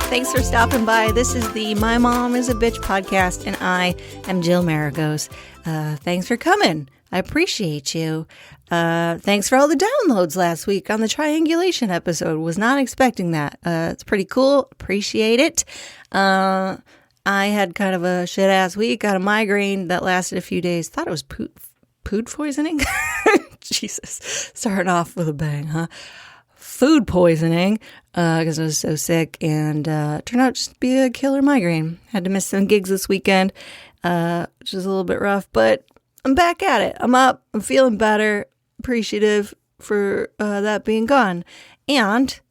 Thanks for stopping by. This is the My Mom is a Bitch podcast, and I am Jill Maragos. Thanks for coming. I appreciate you. Thanks for all the downloads last week on the triangulation episode. Was not expecting that. It's pretty cool. Appreciate it. I had kind of a shit-ass week. Got a migraine that lasted a few days. Thought it was food poisoning. Jesus. Starting off with a bang, huh? Food poisoning, because I was so sick, and turned out just to be a killer migraine. Had to miss some gigs this weekend, which is a little bit rough, but I'm back at it. I'm up. I'm feeling better. Appreciative for that being gone. And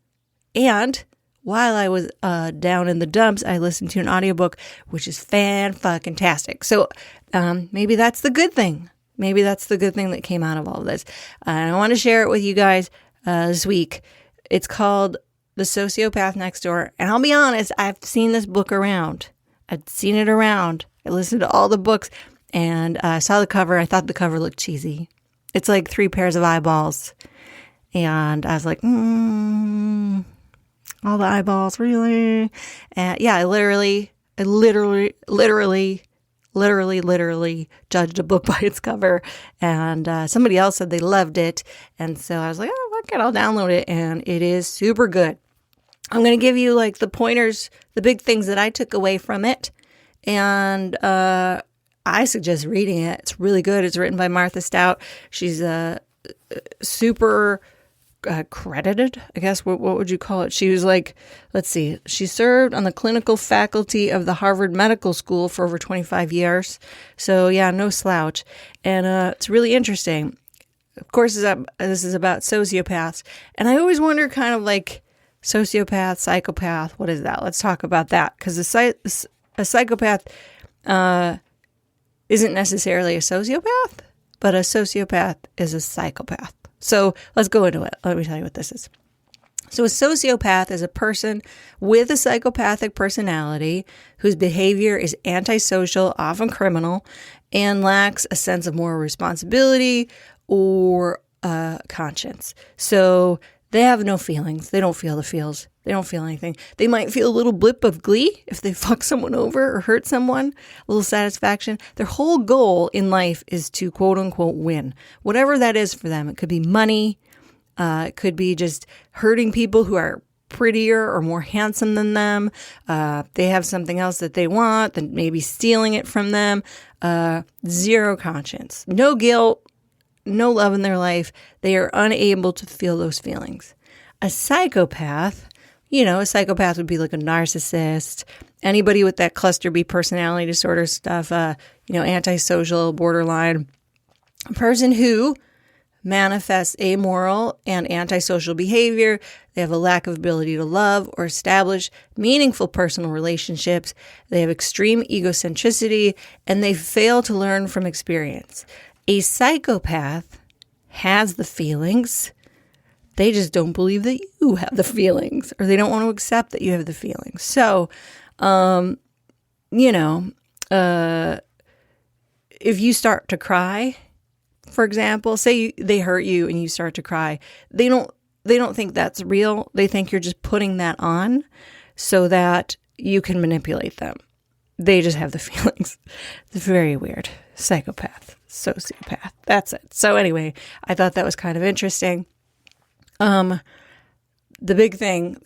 while I was down in the dumps, I listened to an audiobook, which is fan-fucking-tastic. So maybe that's the good thing. Maybe that's the good thing that came out of all of this. I want to share it with you guys this week. It's called The Sociopath Next Door. And I'll be honest, I've seen this book around. I'd seen it around. I listened to all the books and I saw the cover. I thought the cover looked cheesy. It's like 3 pairs of eyeballs. And I was like, all the eyeballs, really? And yeah, I literally judged a book by its cover, and somebody else said they loved it, and so I was like, oh, fuck it, I'll download it, and it is super good. I'm going to give you like the pointers, the big things that I took away from it, and I suggest reading it. It's really good. It's written by Martha Stout. She's super credited, I guess. What would you call it? She was like, let's see, she served on the clinical faculty of the Harvard Medical School for over 25 years. So yeah, no slouch. And it's really interesting. Of course, this is about sociopaths. And I always wonder kind of like sociopath, psychopath, what is that? Let's talk about that. Because a psychopath isn't necessarily a sociopath, but a sociopath is a psychopath. So let's go into it. Let me tell you what this is. So a sociopath is a person with a psychopathic personality whose behavior is antisocial, often criminal, and lacks a sense of moral responsibility or conscience. So they have no feelings. They don't feel the feels. They don't feel anything. They might feel a little blip of glee if they fuck someone over or hurt someone, a little satisfaction. Their whole goal in life is to quote unquote win. Whatever that is for them. It could be money. It could be just hurting people who are prettier or more handsome than them. They have something else that they want, then maybe stealing it from them. Zero conscience. No guilt. No love in their life. They are unable to feel those feelings. A psychopath, a psychopath would be like a narcissist, anybody with that cluster B personality disorder stuff, antisocial, borderline, a person who manifests amoral and antisocial behavior. They have a lack of ability to love or establish meaningful personal relationships. They have extreme egocentricity, and they fail to learn from experience. A psychopath has the feelings. They just don't believe that you have the feelings, or they don't want to accept that you have the feelings. So, if you start to cry, for example, say they hurt you and you start to cry, they don't think that's real. They think you're just putting that on so that you can manipulate them. They just have the feelings. It's very weird. Psychopath, sociopath. That's it. So anyway, I thought that was kind of interesting. The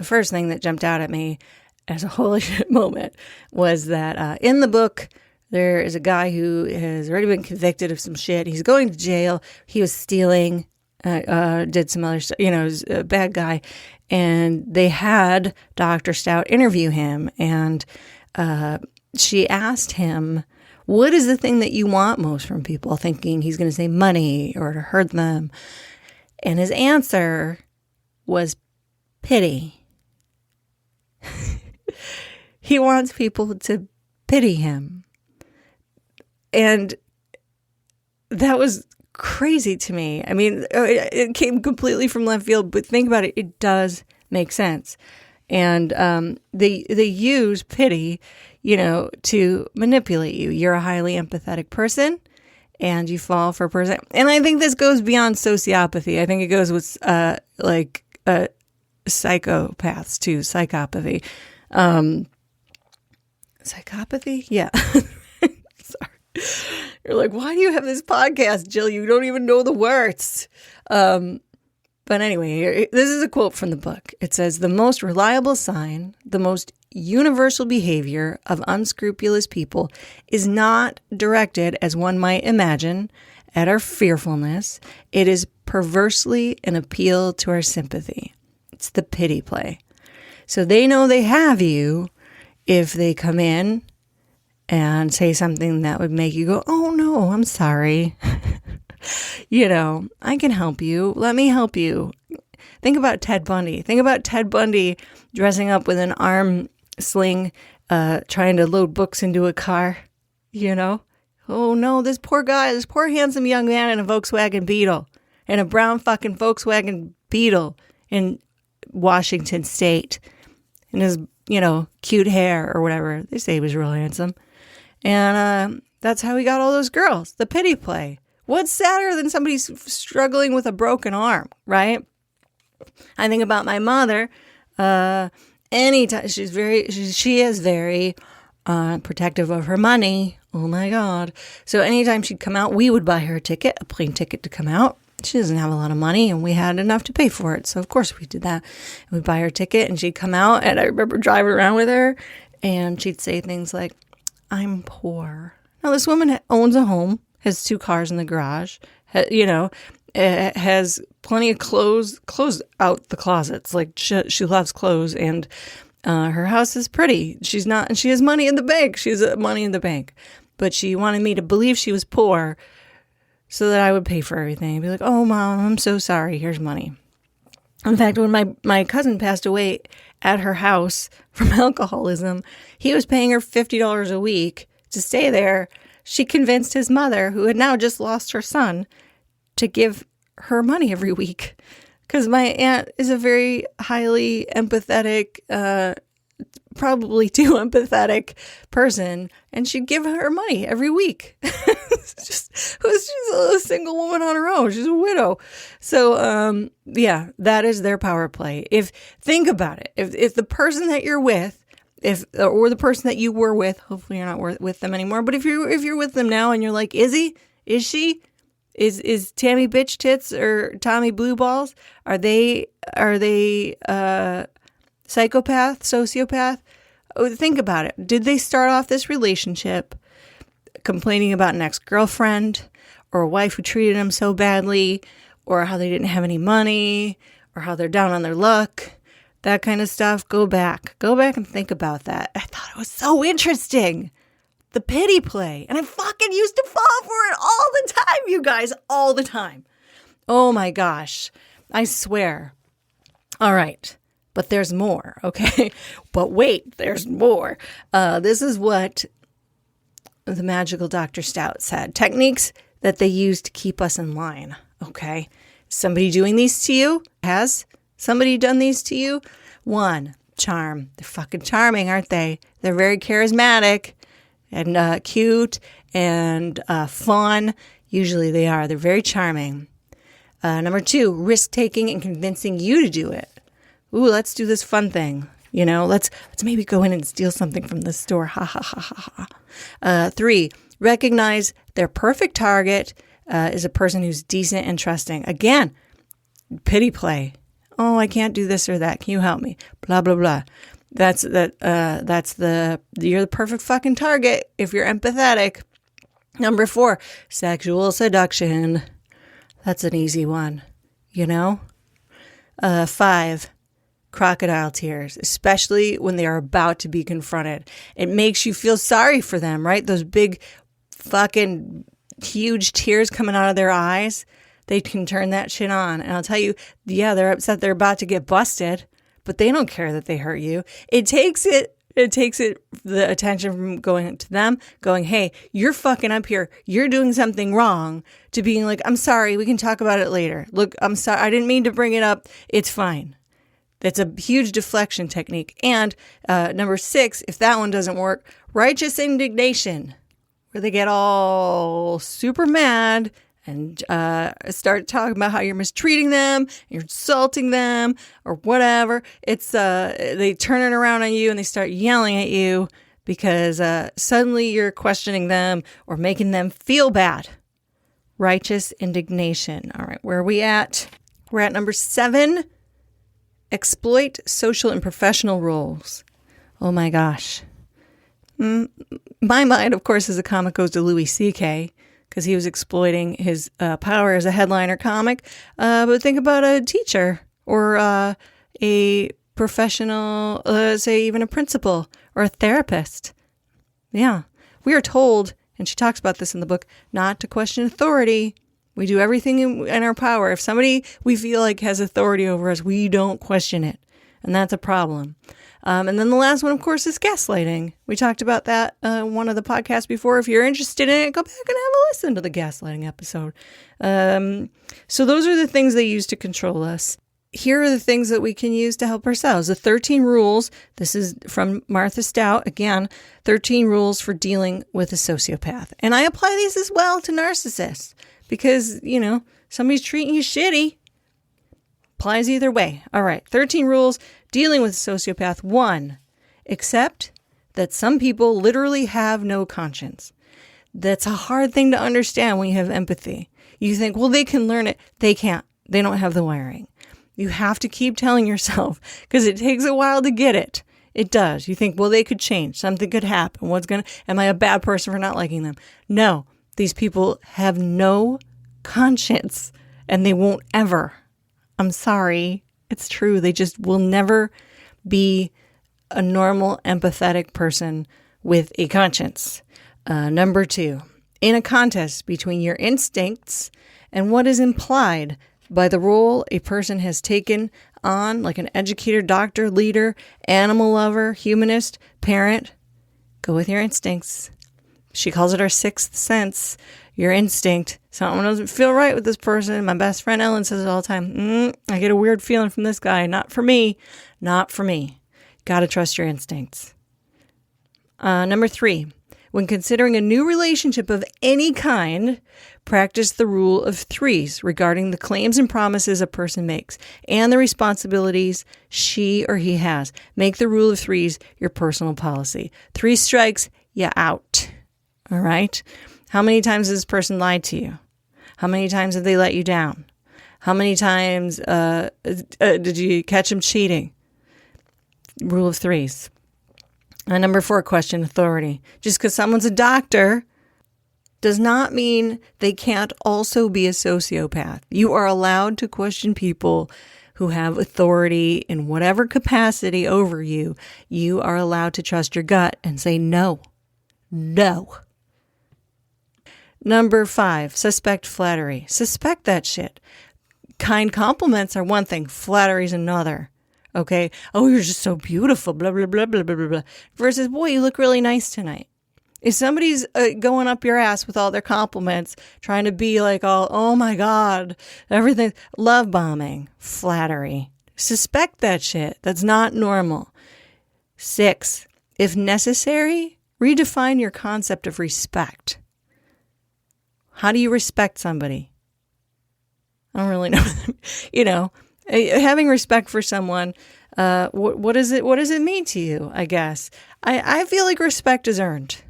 first thing that jumped out at me as a holy shit moment was that in the book, there is a guy who has already been convicted of some shit. He's going to jail. He was stealing, did some other stuff, was a bad guy. And they had Dr. Stout interview him. And she asked him, what is the thing that you want most from people? Thinking he's going to say money or to hurt them. And his answer was pity. He wants people to pity him. And that was crazy to me. I mean, it came completely from left field, but think about it. It does make sense. And they use pity, to manipulate you. You're a highly empathetic person, and you fall for a person. And I think this goes beyond sociopathy. I think it goes with psychopaths too, psychopathy. Psychopathy? Yeah. Sorry. You're like, why do you have this podcast, Jill? You don't even know the words. But anyway, this is a quote from the book. It says, the most reliable sign, the most universal behavior of unscrupulous people is not directed, as one might imagine, at our fearfulness. It is perversely an appeal to our sympathy. It's the pity play. So they know they have you if they come in and say something that would make you go, oh no, I'm sorry. I can help you. Let me help you. Think about Ted Bundy. Think about Ted Bundy dressing up with an arm sling, trying to load books into a car, Oh no, this poor guy, this poor handsome young man in a Volkswagen Beetle, in a brown fucking Volkswagen Beetle in Washington State, and his, cute hair or whatever. They say he was real handsome. And that's how he got all those girls. The pity play. What's sadder than somebody struggling with a broken arm, right? I think about my mother. Anytime she is very protective of her money. Oh my God. So anytime she'd come out, we would buy her a plane ticket to come out. She doesn't have a lot of money and we had enough to pay for it. So of course we did that. We'd buy her a ticket and she'd come out, and I remember driving around with her and she'd say things like, I'm poor. Now this woman owns a home, has 2 cars in the garage, has plenty of clothes out the closets. Like she loves clothes, and her house is pretty. She has money in the bank. She has money in the bank. But she wanted me to believe she was poor so that I would pay for everything. I'd be like, oh, Mom, I'm so sorry. Here's money. In fact, when my cousin passed away at her house from alcoholism, he was paying her $50 a week to stay there. She convinced his mother, who had now just lost her son, to give her money every week. Because my aunt is a very highly empathetic, probably too empathetic person, and she'd give her money every week. She's a single woman on her own. She's a widow. So, that is their power play. Think about it. If the person that you're with, or the person that you were with, hopefully you're not with them anymore, but if you're with them now and you're like, is he? Is she? Is Tammy Bitch Tits or Tommy Blue Balls? Are they psychopath, sociopath? Oh, think about it. Did they start off this relationship complaining about an ex-girlfriend or a wife who treated them so badly, or how they didn't have any money, or how they're down on their luck? That kind of stuff. Go back and think about that. I thought it was so interesting. The pity play. And I fucking used to fall for it all the time, you guys. All the time. Oh my gosh. I swear. All right. But there's more, okay? But wait, there's more. This is what the magical Dr. Stout said. Techniques that they use to keep us in line, okay? Somebody doing these to you? Has somebody done these to you? 1, charm. They're fucking charming, aren't they? They're very charismatic and cute and fun. Usually they are. They're very charming. Number 2, risk-taking and convincing you to do it. Ooh, let's do this fun thing. Let's maybe go in and steal something from the store. Ha, ha, ha, ha, ha. 3, recognize their perfect target is a person who's decent and trusting. Again, pity play. Oh, I can't do this or that. Can you help me? Blah, blah, blah. You're the perfect fucking target if you're empathetic. Number 4, sexual seduction. That's an easy one, 5, crocodile tears, especially when they are about to be confronted. It makes you feel sorry for them, right? Those big fucking huge tears coming out of their eyes. They can turn that shit on. And I'll tell you, yeah, they're upset they're about to get busted, but they don't care that they hurt you. It takes the attention from going to them, going, hey, you're fucking up here. You're doing something wrong, to being like, I'm sorry, we can talk about it later. Look, I'm sorry. I didn't mean to bring it up. It's fine. That's a huge deflection technique. And number 6, if that one doesn't work, righteous indignation, where they get all super mad and start talking about how you're mistreating them, you're insulting them, or whatever. It's they turn it around on you and they start yelling at you because suddenly you're questioning them or making them feel bad. Righteous indignation. All right, where are we at? We're at number 7. Exploit social and professional roles. Oh my gosh. My mind, of course, as a comic goes to Louis C.K., because he was exploiting his power as a headliner comic. But think about a teacher or a professional, say even a principal or a therapist. Yeah. We are told, and she talks about this in the book, not to question authority. We do everything in our power. If somebody we feel like has authority over us, we don't question it. And that's a problem. And then the last one, of course, is gaslighting. We talked about that one of the podcasts before. If you're interested in it, go back and have a listen to the gaslighting episode. So those are the things they use to control us. Here are the things that we can use to help ourselves. The 13 rules. This is from Martha Stout. Again, 13 rules for dealing with a sociopath. And I apply these as well to narcissists because, somebody's treating you shitty. Applies either way. All right. 13 rules dealing with a sociopath. 1, accept that some people literally have no conscience. That's a hard thing to understand when you have empathy. You think, well, they can learn it. They can't. They don't have the wiring. You have to keep telling yourself because it takes a while to get it. It does. You think, well, they could change. Something could happen. Am I a bad person for not liking them? No, these people have no conscience and they won't ever. I'm sorry. It's true. They just will never be a normal, empathetic person with a conscience. Number 2, in a contest between your instincts and what is implied by the role a person has taken on, like an educator, doctor, leader, animal lover, humanist, parent, go with your instincts. She calls it our 6th sense. Your instinct. Something doesn't feel right with this person. My best friend Ellen says it all the time. I get a weird feeling from this guy. Not for me. Not for me. Got to trust your instincts. Number 3, when considering a new relationship of any kind, practice the rule of 3s regarding the claims and promises a person makes and the responsibilities she or he has. Make the rule of 3s your personal policy. 3 strikes, you're out. All right? How many times has this person lied to you? How many times have they let you down? How many times did you catch them cheating? Rule of 3s. Number 4, question authority. Just because someone's a doctor does not mean they can't also be a sociopath. You are allowed to question people who have authority in whatever capacity over you. You are allowed to trust your gut and say no. No. Number 5, suspect flattery. Suspect that shit. Kind compliments are one thing, flattery is another. Okay? Oh, you're just so beautiful, blah, blah, blah, blah, blah, blah, blah. Versus, boy, you look really nice tonight. If somebody's going up your ass with all their compliments, trying to be like all, oh my God, everything, love bombing, flattery. Suspect that shit. That's not normal. 6, if necessary, redefine your concept of respect. How do you respect somebody? I don't really know. Having respect for someone, what does it mean to you, I guess? I feel like respect is earned.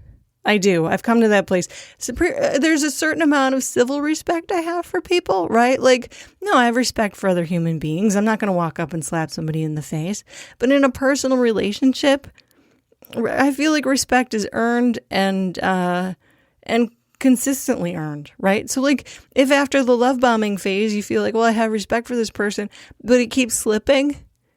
I do. I've come to that place. There's a certain amount of civil respect I have for people, right? Like, no, I have respect for other human beings. I'm not going to walk up and slap somebody in the face. But in a personal relationship, I feel like respect is earned and consistently earned, right? So like if after the love bombing phase, you feel like, well, I have respect for this person, but it keeps slipping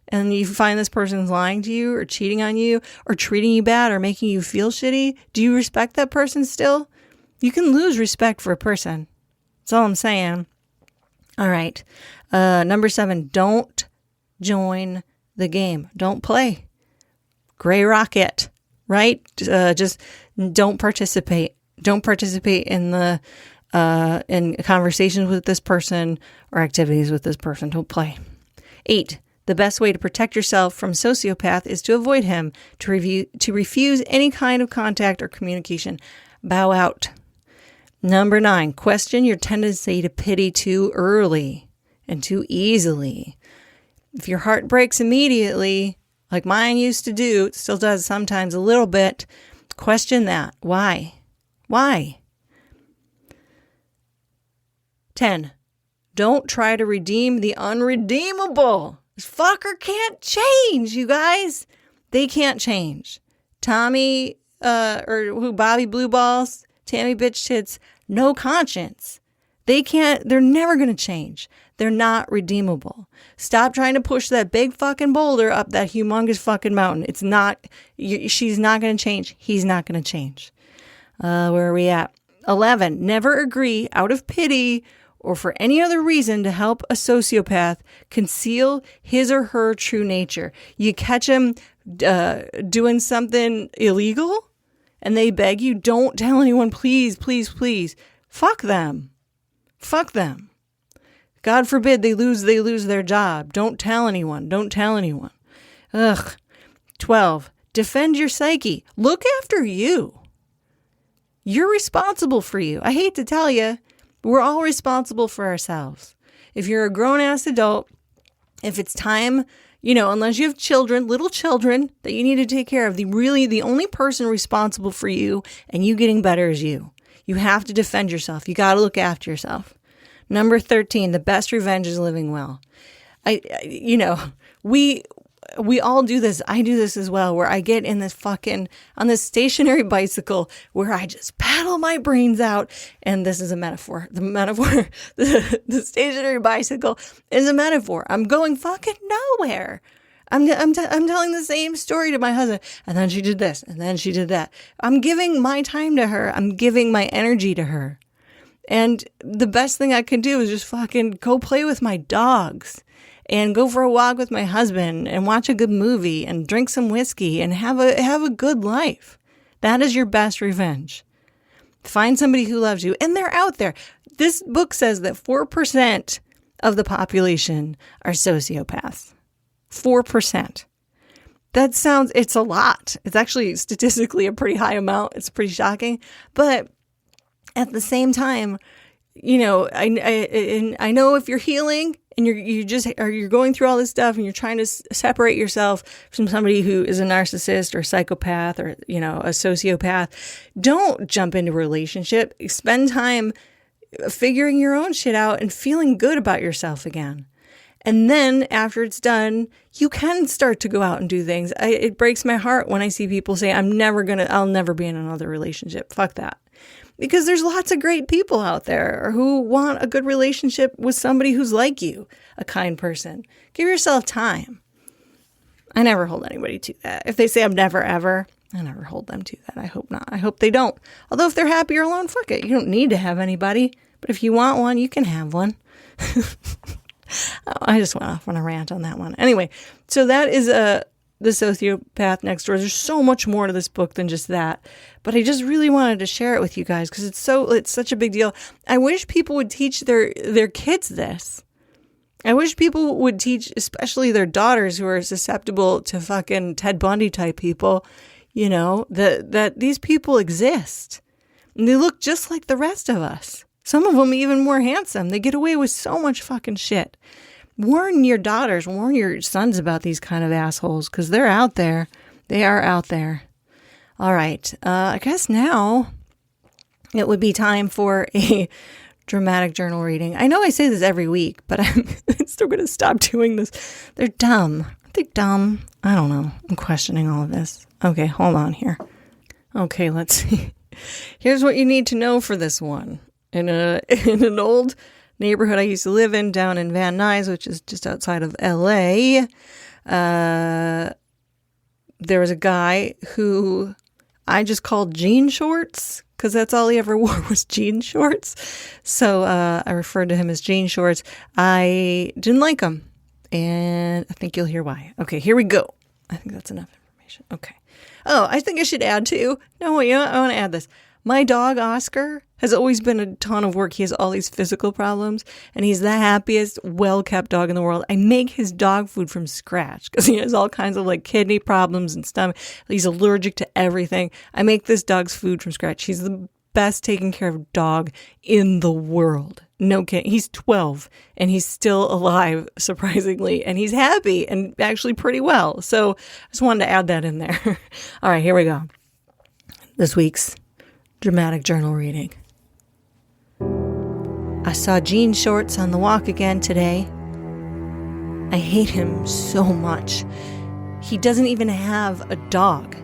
and you find this person's lying to you or cheating on you or treating you bad or making you feel shitty, do you respect that person still? You can lose respect for a person. That's all I'm saying. All right. Number 7, don't join the game. Don't play. Gray rocket, right? Just don't participate. Don't participate in in conversations with this person or activities with this person. Don't play. 8, the best way to protect yourself from sociopath is to avoid him, to refuse any kind of contact or communication. Bow out. Number 9, question your tendency to pity too early and too easily. If your heart breaks immediately, like mine used to do, it still does sometimes a little bit, question that. Why? Why? 10, don't try to redeem the unredeemable. This fucker can't change, you guys. They can't change. Tommy, Bobby Blue Balls, Tammy Bitch Tits, no conscience. They're never going to change. They're not redeemable. Stop trying to push that big fucking boulder up that humongous fucking mountain. She's not going to change. He's not going to change. Where are we at? 11, never agree out of pity or for any other reason to help a sociopath conceal his or her true nature. You catch him doing something illegal and they beg you, don't tell anyone, please, please, please. Fuck them. Fuck them. God forbid they lose their job. Don't tell anyone. Don't tell anyone. Ugh. 12, defend your psyche. Look after you. You're responsible for you. I hate to tell you, we're all responsible for ourselves. If you're a grown-ass adult, if it's time, unless you have children, little children that you need to take care of, the only person responsible for you and you getting better is you. You have to defend yourself. You got to look after yourself. Number 13, the best revenge is living well. We all do this. I do this as well, where I get in on this stationary bicycle where I just paddle my brains out. And this is a metaphor. The stationary bicycle is a metaphor. I'm going fucking nowhere. I'm telling the same story to my husband. And then she did this. And then she did that. I'm giving my time to her. I'm giving my energy to her. And the best thing I can do is just fucking go play with my dogs and go for a walk with my husband and watch a good movie and drink some whiskey and have a good life. That is your best revenge. Find somebody who loves you. And they're out there. This book says that 4% of the population are sociopaths. 4%. It's a lot. It's actually statistically a pretty high amount. It's pretty shocking. But at the same time, I know if you're healing and you're going through all this stuff and you're trying to separate yourself from somebody who is a narcissist or psychopath or, a sociopath, don't jump into a relationship. Spend time figuring your own shit out and feeling good about yourself again. And then after it's done, you can start to go out and do things. It breaks my heart when I see people say, I'll never be in another relationship. Fuck that. Because there's lots of great people out there who want a good relationship with somebody who's like you, a kind person. Give yourself time. I never hold anybody to that. If they say I'm never ever, I never hold them to that. I hope not. I hope they don't. Although if they're happy or alone, fuck it. You don't need to have anybody. But if you want one, you can have one. I just went off on a rant on that one. Anyway, so that is The Sociopath Next Door. There's so much more to this book than just that. But I just really wanted to share it with you guys because it's such a big deal. I wish people would teach their kids this. I wish people would teach, especially their daughters who are susceptible to fucking Ted Bundy type people, that these people exist. And they look just like the rest of us. Some of them even more handsome. They get away with so much fucking shit. Warn your daughters, warn your sons about these kind of assholes because they're out there. They are out there. All right. I guess now it would be time for a dramatic journal reading. I know I say this every week, but I'm still going to stop doing this. They're dumb. Aren't they dumb? I don't know. I'm questioning all of this. Okay, hold on here. Okay, let's see. Here's what you need to know for this one. In an old neighborhood I used to live in down in Van Nuys, which is just outside of LA, there was a guy who I just called jean shorts because that's all he ever wore was jean shorts. So I referred to him as jean shorts. I didn't like him, and I think you'll hear why. Okay, here we go. I think that's enough information. Okay. Oh, I think I should add too. No, I want to add this. My dog, Oscar, has always been a ton of work. He has all these physical problems, and he's the happiest, well-kept dog in the world. I make his dog food from scratch because he has all kinds of kidney problems and stomach. He's allergic to everything. I make this dog's food from scratch. He's the best taken care of dog in the world. No kidding. He's 12 and he's still alive, surprisingly, and he's happy and actually pretty well. So I just wanted to add that in there. All right, here we go. This week's dramatic journal reading. I saw jean shorts on the walk again today. I hate him so much. He doesn't even have a dog,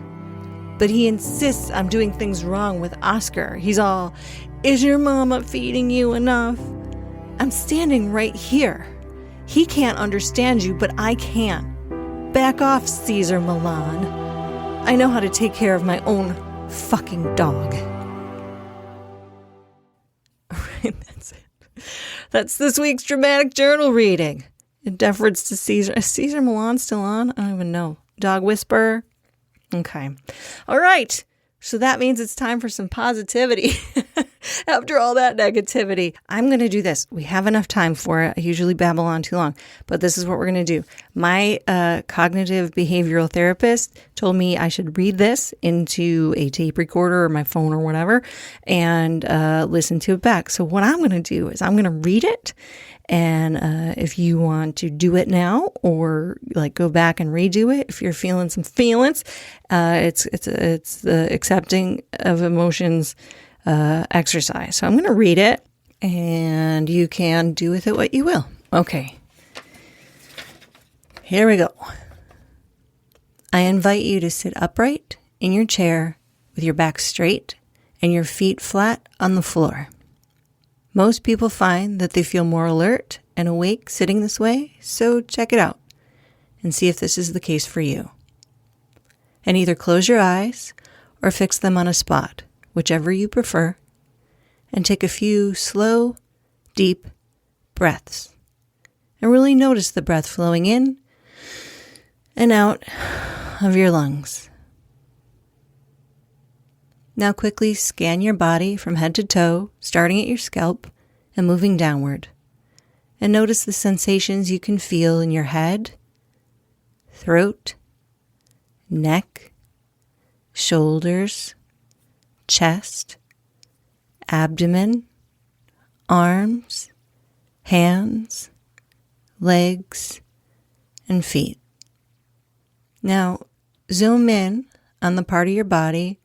but he insists I'm doing things wrong with Oscar. He's all, "Is your mama feeding you enough?" I'm standing right here. He can't understand you, but I can. Back off, Caesar Milan. I know how to take care of my own fucking dog. All right, that's it. That's this week's dramatic journal reading. In deference to Caesar. Is Caesar Milan still on? I don't even know. Dog whisperer? Okay. All right. So that means it's time for some positivity. After all that negativity, I'm going to do this. We have enough time for it. I usually babble on too long, but this is what we're going to do. My cognitive behavioral therapist told me I should read this into a tape recorder or my phone or whatever and listen to it back. So what I'm going to do is I'm going to read it. And if you want to do it now or like go back and redo it, if you're feeling some feelings, it's the accepting of emotions exercise. So I'm going to read it and you can do with it what you will. Okay. Here we go. I invite you to sit upright in your chair with your back straight and your feet flat on the floor. Most people find that they feel more alert and awake sitting this way, so check it out and see if this is the case for you. And either close your eyes or fix them on a spot, whichever you prefer, and take a few slow, deep breaths. And really notice the breath flowing in and out of your lungs. Now quickly scan your body from head to toe, starting at your scalp and moving downward. And notice the sensations you can feel in your head, throat, neck, shoulders, chest, abdomen, arms, hands, legs, and feet. Now zoom in on the part of your body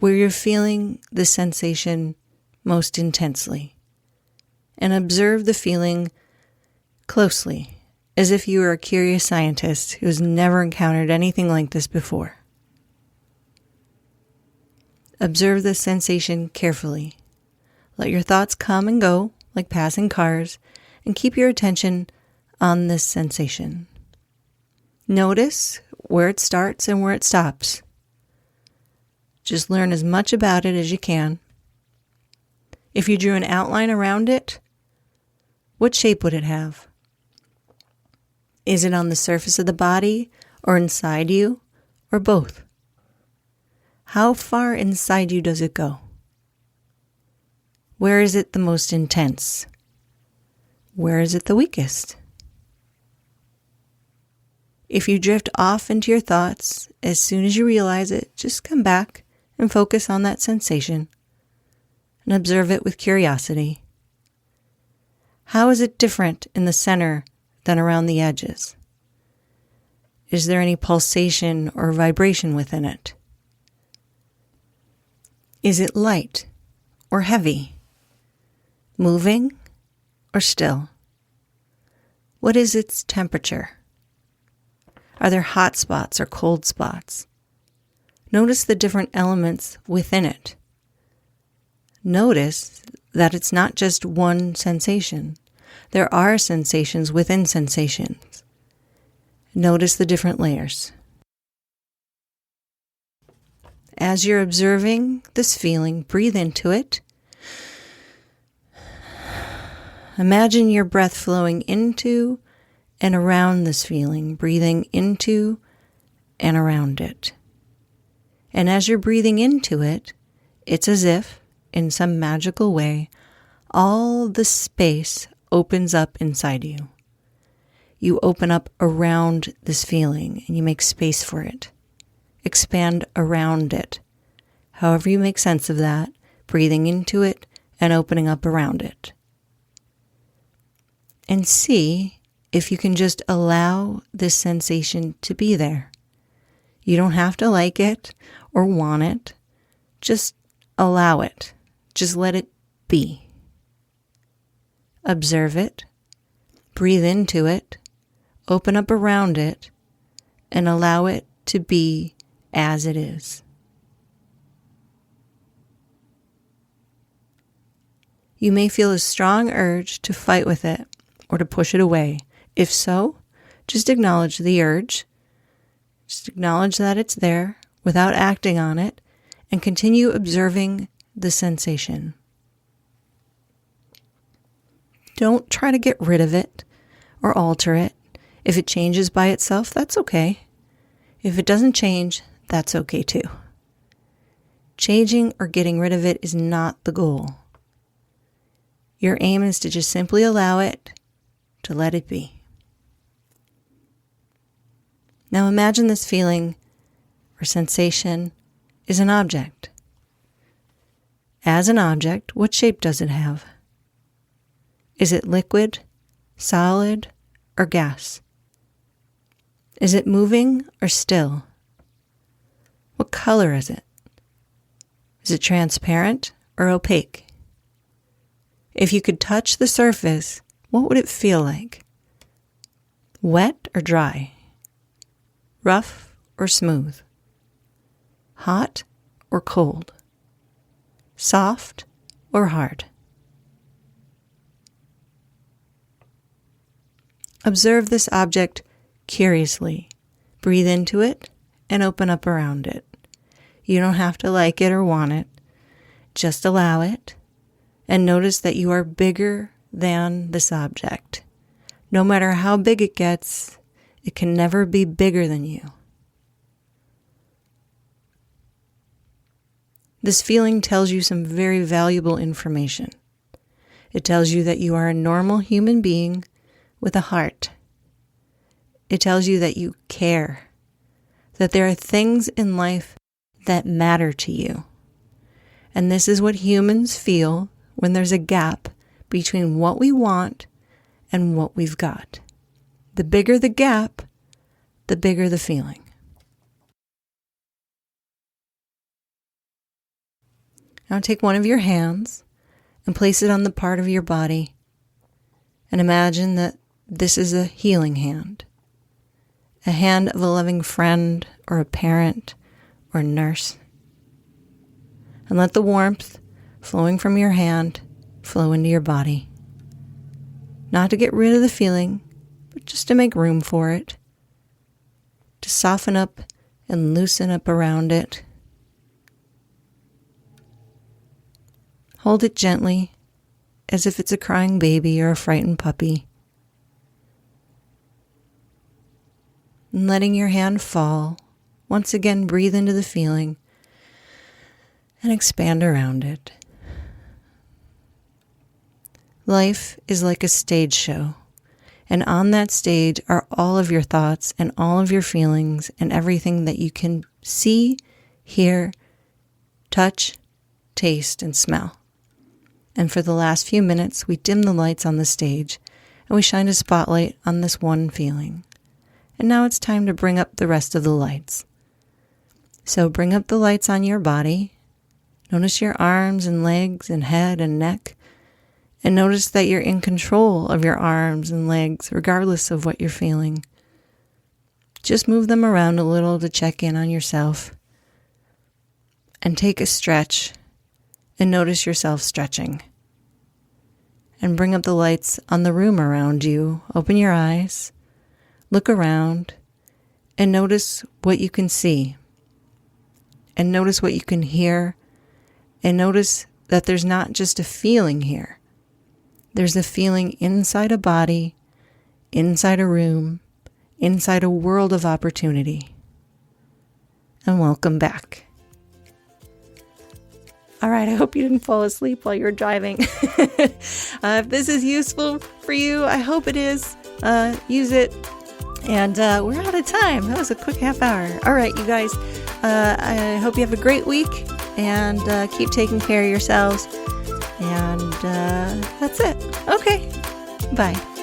where you're feeling the sensation most intensely, and observe the feeling closely, as if you were a curious scientist who has never encountered anything like this before. Observe the sensation carefully. Let your thoughts come and go like passing cars, and keep your attention on this sensation. Notice where it starts and where it stops. Just learn as much about it as you can. If you drew an outline around it, what shape would it have? Is it on the surface of the body or inside you or both? How far inside you does it go? Where is it the most intense? Where is it the weakest? If you drift off into your thoughts, as soon as you realize it, just come back and focus on that sensation and observe it with curiosity. How is it different in the center than around the edges? Is there any pulsation or vibration within it? Is it light or heavy? Moving or still? What is its temperature? Are there hot spots or cold spots? Notice the different elements within it. Notice that it's not just one sensation. There are sensations within sensations. Notice the different layers. As you're observing this feeling, breathe into it. Imagine your breath flowing into and around this feeling, breathing into and around it. And as you're breathing into it, it's as if, in some magical way, all the space opens up inside you. You open up around this feeling and you make space for it. Expand around it. However you make sense of that, breathing into it and opening up around it. And see if you can just allow this sensation to be there. You don't have to like it or want it. Just allow it. Just let it be. Observe it. Breathe into it. Open up around it. And allow it to be as it is. You may feel a strong urge to fight with it or to push it away. If so, just acknowledge the urge. Just acknowledge that it's there without acting on it and continue observing the sensation. Don't try to get rid of it or alter it. If it changes by itself, that's okay. If it doesn't change, that's okay too. Changing or getting rid of it is not the goal. Your aim is to just simply allow it, to let it be. Now imagine this feeling or sensation is an object. As an object, what shape does it have? Is it liquid, solid, or gas? Is it moving or still? What color is it? Is it transparent or opaque? If you could touch the surface, what would it feel like? Wet or dry? Rough or smooth? Hot or cold? Soft or hard? Observe this object curiously. Breathe into it and open up around it. You don't have to like it or want it. Just allow it and notice that you are bigger than this object. No matter how big it gets, it can never be bigger than you. This feeling tells you some very valuable information. It tells you that you are a normal human being with a heart. It tells you that you care, that there are things in life that matter to you. And this is what humans feel when there's a gap between what we want and what we've got. The bigger the gap, the bigger the feeling. Now take one of your hands and place it on the part of your body and imagine that this is a healing hand. A hand of a loving friend or a parent or a nurse. And let the warmth flowing from your hand flow into your body. Not to get rid of the feeling, but just to make room for it. To soften up and loosen up around it. Hold it gently, as if it's a crying baby or a frightened puppy. And letting your hand fall, once again breathe into the feeling and expand around it. Life is like a stage show, and on that stage are all of your thoughts and all of your feelings and everything that you can see, hear, touch, taste, and smell. And for the last few minutes, we dim the lights on the stage and we shine a spotlight on this one feeling. And now it's time to bring up the rest of the lights. So bring up the lights on your body. Notice your arms and legs and head and neck. And notice that you're in control of your arms and legs, regardless of what you're feeling. Just move them around a little to check in on yourself. And take a stretch and notice yourself stretching. And bring up the lights on the room around you. Open your eyes. Look around and notice what you can see. And notice what you can hear. And notice that there's not just a feeling here. There's a feeling inside a body, inside a room, inside a world of opportunity. And welcome back. All right, I hope you didn't fall asleep while you were driving. If this is useful for you, I hope it is. Use it. And we're out of time. That was a quick half hour. All right, you guys. I hope you have a great week. and keep taking care of yourselves. And that's it. Okay. Bye.